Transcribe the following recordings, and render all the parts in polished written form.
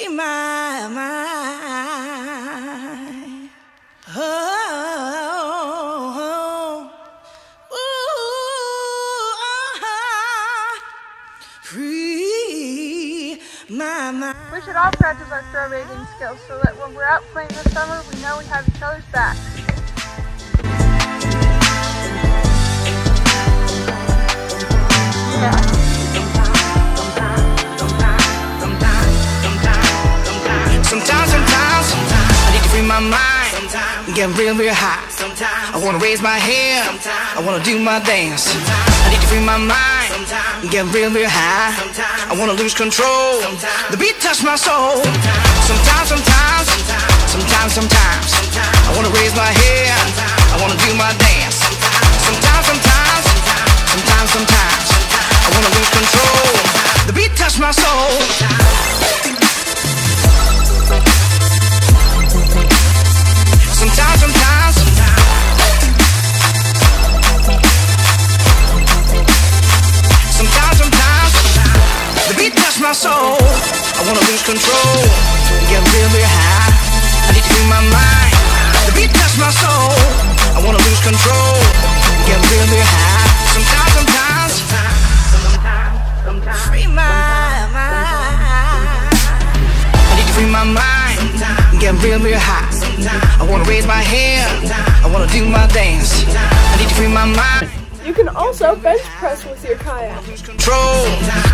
free my mind. Oh, free my mind. We should all practice our throw rating skills so that when we're out playing this summer, we know we have each other's back. Sometimes I need to free my mind and get real high. I wanna raise my hand, I wanna do my dance. I need to free my mind and get real high. I wanna lose control, the beat touch my soul. Sometimes I wanna raise my hand, I wanna do my dance. Sometimes I wanna lose control, the beat touch my soul. Sometimes the beat touch my soul. I wanna lose control and get really high. I need to free my mind. The beat touch my soul. I wanna lose control and get really high. Sometimes free my mind. I need to free my mind and get really high. I wanna raise my hand, I wanna do my dance. I need to free my mind. You can also bench press with your kayak. Control,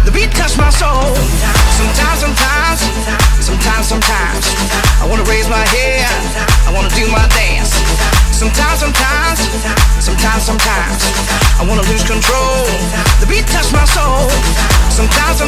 the beat touch my soul. Sometimes I wanna raise my hand, I wanna do my dance. Sometimes I wanna lose control, the beat touch my soul. Sometimes